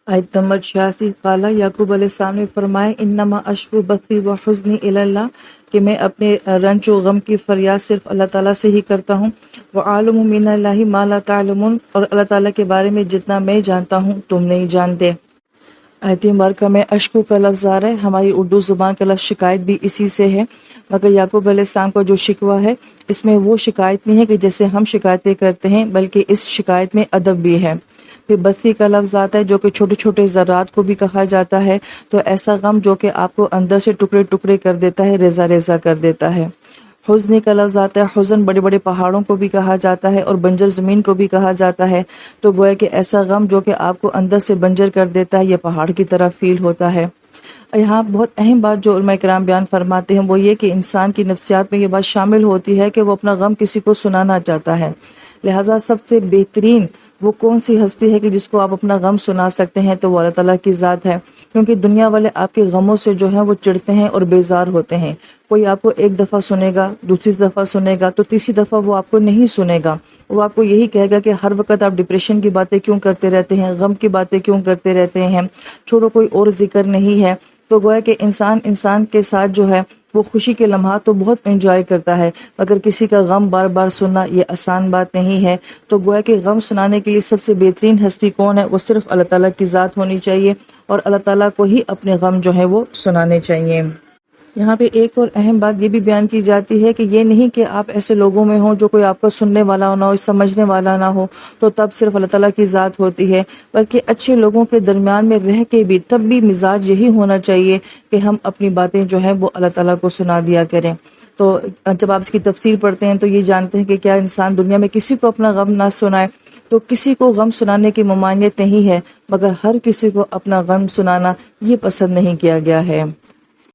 آیت نمبر 86 قالا یعقوب علیہ السلام نے فرمایا انما اشکو بثی و حزنی الی اللہ کہ میں اپنے رنج و غم کی فریاد صرف اللہ تعالیٰ سے ہی کرتا ہوں وعالم من اللہ ما لا تعلمون اور اللہ تعالیٰ کے بارے میں جتنا میں جانتا ہوں تم نہیں جانتے۔ آیت مبارکہ میں اشکو کا لفظ آ رہا ہے، ہماری اردو زبان کا لفظ شکایت بھی اسی سے ہے، مگر یعقوب علیہ السلام کا جو شکوہ ہے اس میں وہ شکایت نہیں ہے کہ جیسے ہم شکایتیں کرتے ہیں، بلکہ اس شکایت میں ادب بھی ہے۔ پھر بثی کا لفظ آتا ہے جو کہ چھوٹے چھوٹے ذرات کو بھی کہا جاتا ہے، تو ایسا غم جو کہ آپ کو اندر سے ٹکڑے ٹکڑے کر دیتا ہے، ریزہ ریزہ کر دیتا ہے۔ حزن کا لفظ آتا ہے، حزن بڑے بڑے پہاڑوں کو بھی کہا جاتا ہے اور بنجر زمین کو بھی کہا جاتا ہے، تو گویا کہ ایسا غم جو کہ آپ کو اندر سے بنجر کر دیتا ہے، یہ پہاڑ کی طرح فیل ہوتا ہے۔ یہاں بہت اہم بات جو علماء کرام بیان فرماتے ہیں وہ یہ کہ انسان کی نفسیات میں یہ بات شامل ہوتی ہے کہ وہ اپنا غم کسی کو سنانا چاہتا ہے، لہٰذا سب سے بہترین وہ کون سی ہستی ہے کہ جس کو آپ اپنا غم سنا سکتے ہیں، تو وہ اللہ تعالیٰ کی ذات ہے، کیونکہ دنیا والے آپ کے غموں سے جو ہیں وہ چڑھتے ہیں اور بیزار ہوتے ہیں۔ کوئی آپ کو ایک دفعہ سنے گا، دوسری دفعہ سنے گا، تو تیسری دفعہ وہ آپ کو نہیں سنے گا، وہ آپ کو یہی کہے گا کہ ہر وقت آپ ڈپریشن کی باتیں کیوں کرتے رہتے ہیں، غم کی باتیں کیوں کرتے رہتے ہیں، چھوڑو کوئی اور ذکر نہیں ہے۔ تو گویا کہ انسان کے ساتھ جو ہے وہ خوشی کے لمحات تو بہت انجوائے کرتا ہے، مگر کسی کا غم بار بار سننا یہ آسان بات نہیں ہے۔ تو گویا کہ غم سنانے کے لیے سب سے بہترین ہستی کون ہے؟ وہ صرف اللہ تعالیٰ کی ذات ہونی چاہیے، اور اللہ تعالیٰ کو ہی اپنے غم جو ہے وہ سنانے چاہیے۔ یہاں پہ ایک اور اہم بات یہ بھی بیان کی جاتی ہے کہ یہ نہیں کہ آپ ایسے لوگوں میں ہوں جو کوئی آپ کا سننے والا نہ ہو، سمجھنے والا نہ ہو، تو تب صرف اللہ تعالیٰ کی ذات ہوتی ہے، بلکہ اچھے لوگوں کے درمیان میں رہ کے بھی تب بھی مزاج یہی ہونا چاہیے کہ ہم اپنی باتیں جو ہیں وہ اللہ تعالیٰ کو سنا دیا کریں۔ تو جب آپ اس کی تفسیر پڑھتے ہیں تو یہ جانتے ہیں کہ کیا انسان دنیا میں کسی کو اپنا غم نہ سنائے؟ تو کسی کو غم سنانے کی ممانعت نہیں ہے، مگر ہر کسی کو اپنا غم سنانا یہ پسند نہیں کیا گیا ہے۔